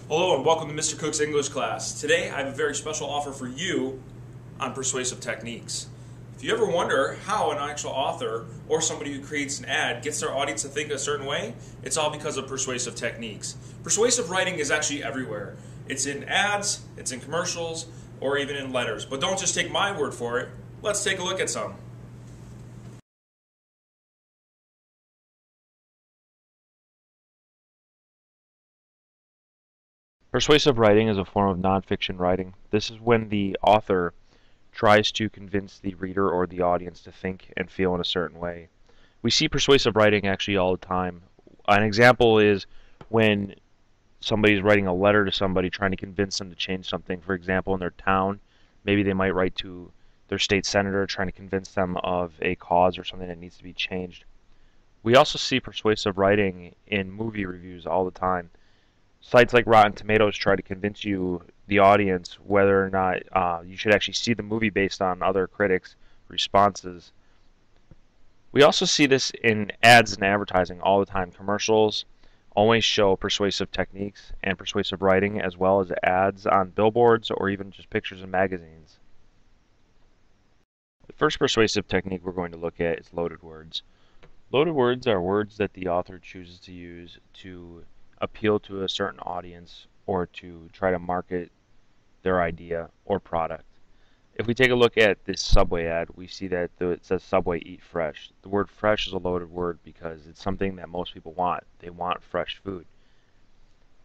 Hello and welcome to Mr. Cook's English class. Today I have a very special offer for you on persuasive techniques. If you ever wonder how an actual author or somebody who creates an ad gets their audience to think a certain way, it's all because of persuasive techniques. Persuasive writing is actually everywhere. It's in ads, it's in commercials, or even in letters. But don't just take my word for it. Let's take a look at some. Persuasive writing is a form of nonfiction writing. This is when the author tries to convince the reader or the audience to think and feel in a certain way. We see persuasive writing actually all the time. An example is when somebody's writing a letter to somebody trying to convince them to change something. For example, in their town, maybe they might write to their state senator trying to convince them of a cause or something that needs to be changed. We also see persuasive writing in movie reviews all the time. Sites like Rotten Tomatoes try to convince you, the audience, whether or not you should actually see the movie based on other critics' responses. We also see this in ads and advertising all the time. Commercials always show persuasive techniques and persuasive writing, as well as ads on billboards or even just pictures in magazines. The first persuasive technique we're going to look at is loaded words. Loaded words are words that the author chooses to use to appeal to a certain audience or to try to market their idea or product. If we take a look at this Subway ad, we see that it says Subway Eat Fresh. The word fresh is a loaded word because it's something that most people want. They want fresh food.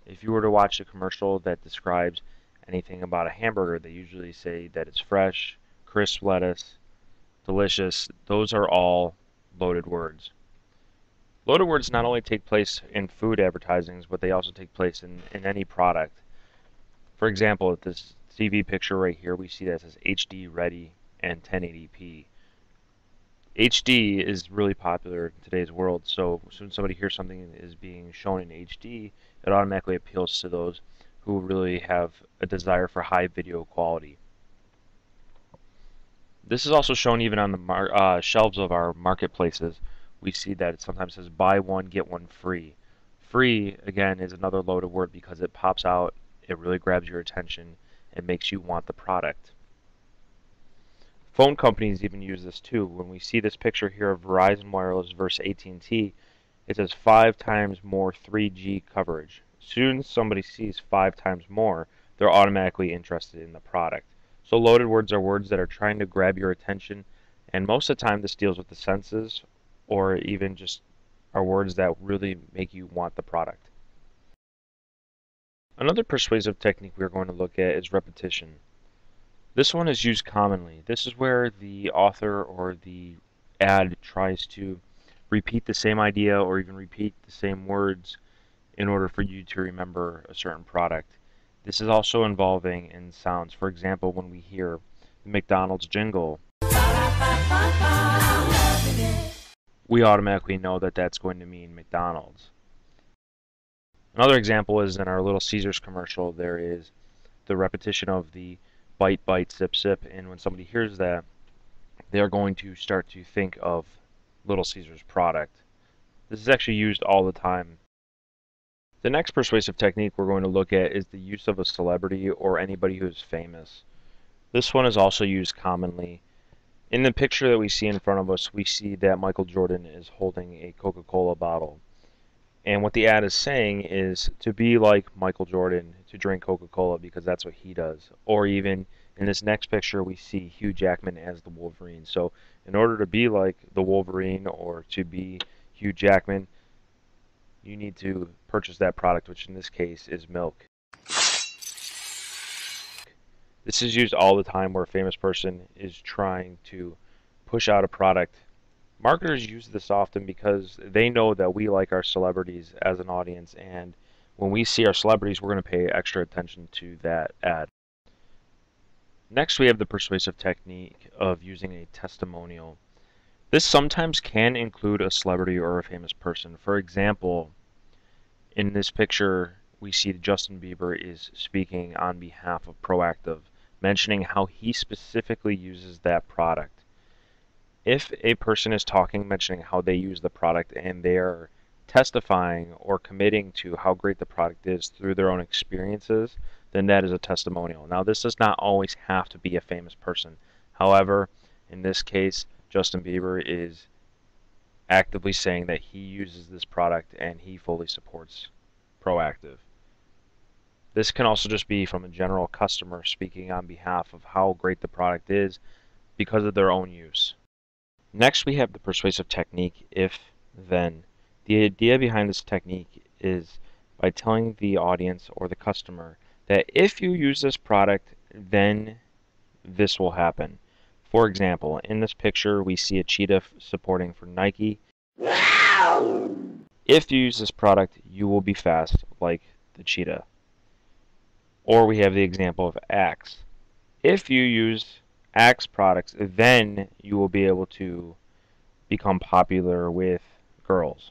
If you were to watch a commercial that describes anything about a hamburger, they usually say that it's fresh, crisp lettuce, delicious. Those are all loaded words. Loaded words not only take place in food advertisings, but they also take place in any product. For example, at this TV picture right here, we see that it says HD ready and 1080p. HD is really popular in today's world, so when somebody hears something is being shown in HD, it automatically appeals to those who really have a desire for high video quality. This is also shown even on the shelves of our marketplaces. We see that it sometimes says buy one, get one free. Free, again, is another loaded word because it pops out, it really grabs your attention, and makes you want the product. Phone companies even use this too. When we see this picture here of Verizon Wireless versus AT&T, it says 5 times more 3G coverage. As soon as somebody sees 5 times more, they're automatically interested in the product. So loaded words are words that are trying to grab your attention, and most of the time this deals with the senses, or even just are words that really make you want the product. Another persuasive technique we're going to look at is repetition. This one is used commonly. This is where the author or the ad tries to repeat the same idea or even repeat the same words in order for you to remember a certain product. This is also involving in sounds. For example, when we hear the McDonald's jingle, we automatically know that that's going to mean McDonald's. Another example is in our Little Caesars commercial, there is the repetition of the bite, bite, sip, sip, and when somebody hears that, they are going to start to think of Little Caesars product. This is actually used all the time. The next persuasive technique we're going to look at is the use of a celebrity or anybody who is famous. This one is also used commonly. In the picture that we see in front of us, we see that Michael Jordan is holding a Coca-Cola bottle. And what the ad is saying is to be like Michael Jordan, to drink Coca-Cola because that's what he does. Or even in this next picture, we see Hugh Jackman as the Wolverine. So in order to be like the Wolverine or to be Hugh Jackman, you need to purchase that product, which in this case is milk. This is used all the time where a famous person is trying to push out a product. Marketers use this often because they know that we like our celebrities as an audience, and when we see our celebrities, we're going to pay extra attention to that ad. Next, we have the persuasive technique of using a testimonial. This sometimes can include a celebrity or a famous person. For example, in this picture, we see that Justin Bieber is speaking on behalf of Proactive, mentioning how he specifically uses that product. If a person is talking, mentioning how they use the product, and they are testifying or committing to how great the product is through their own experiences, then that is a testimonial. Now, this does not always have to be a famous person. However, in this case, Justin Bieber is actively saying that he uses this product and he fully supports Proactive. This can also just be from a general customer speaking on behalf of how great the product is because of their own use. Next, we have the persuasive technique, if, then. The idea behind this technique is by telling the audience or the customer that if you use this product, then this will happen. For example, in this picture, we see a cheetah supporting for Nike. If you use this product, you will be fast like the cheetah. Or we have the example of Axe. If you use Axe products, then you will be able to become popular with girls.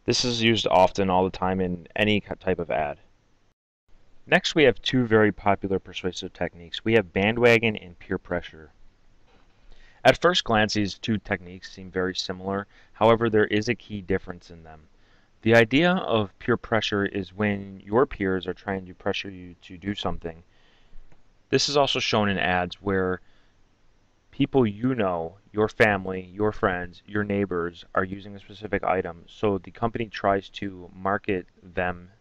This is used often all the time in any type of ad. Next, we have two very popular persuasive techniques. We have BandWagon and peer pressure. At first glance, these two techniques seem very similar. However, there is a key difference in them. The idea of peer pressure is when your peers are trying to pressure you to do something. This is also shown in ads where people you know, your family, your friends, your neighbors are using a specific item. So the company tries to market them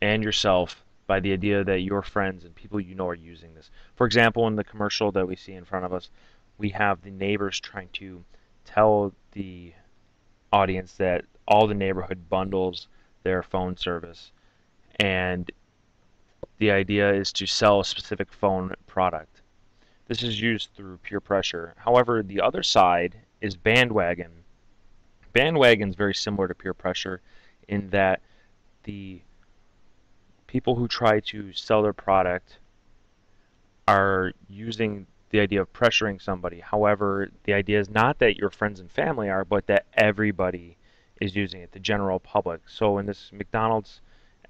and yourself by the idea that your friends and people you know are using this. For example, in the commercial that we see in front of us, we have the neighbors trying to tell the audience that all the neighborhood bundles their phone service, and the idea is to sell a specific phone product. This is used through peer pressure. However, the other side is BandWagon. BandWagon is very similar to peer pressure in that the people who try to sell their product are using the idea of pressuring somebody. However, the idea is not that your friends and family are, but that everybody is using it, the general public. So in this McDonald's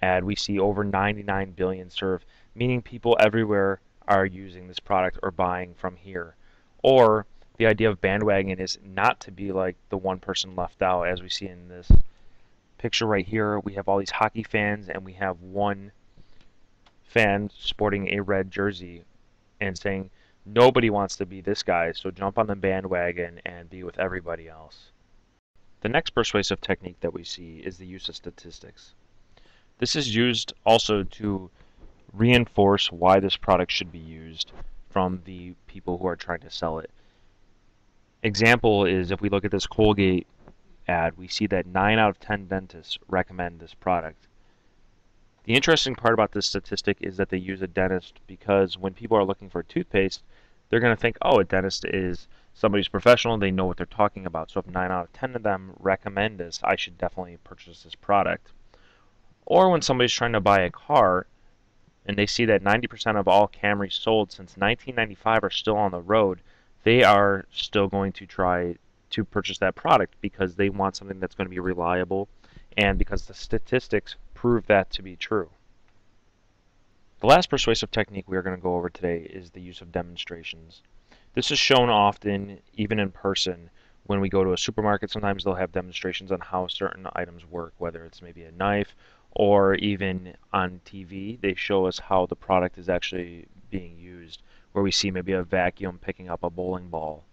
ad, we see over 99 billion served, meaning people everywhere are using this product or buying from here. Or the idea of BandWagon is not to be like the one person left out, as we see in this picture right here. We have all these hockey fans, and we have one fan sporting a red jersey and saying, nobody wants to be this guy, so jump on the bandwagon and be with everybody else. The next persuasive technique that we see is the use of statistics. This is used also to reinforce why this product should be used from the people who are trying to sell it. Example is, if we look at this Colgate ad, we see that 9 out of 10 dentists recommend this product. The interesting part about this statistic is that they use a dentist because when people are looking for toothpaste, they're going to think, oh, a dentist is somebody who's professional, they know what they're talking about. So if 9 out of 10 of them recommend this, I should definitely purchase this product. Or when somebody's trying to buy a car and they see that 90% of all Camrys sold since 1995 are still on the road, they are still going to try to purchase that product because they want something that's going to be reliable and because the statistics prove that to be true. The last persuasive technique we are going to go over today is the use of demonstrations. This is shown often, even in person, when we go to a supermarket. Sometimes they'll have demonstrations on how certain items work, whether it's maybe a knife or even on TV. They show us how the product is actually being used, where we see maybe a vacuum picking up a bowling ball.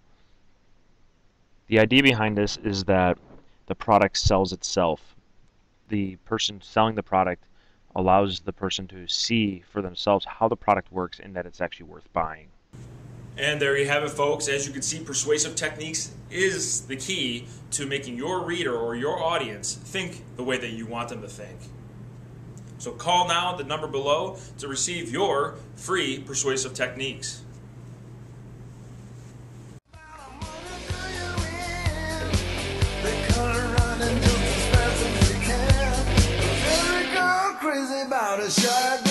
The idea behind this is that the product sells itself. The person selling the product allows the person to see for themselves how the product works and that it's actually worth buying. And there you have it, folks. As you can see, persuasive techniques is the key to making your reader or your audience think the way that you want them to think. So call now the number below to receive your free persuasive techniques. About a shot.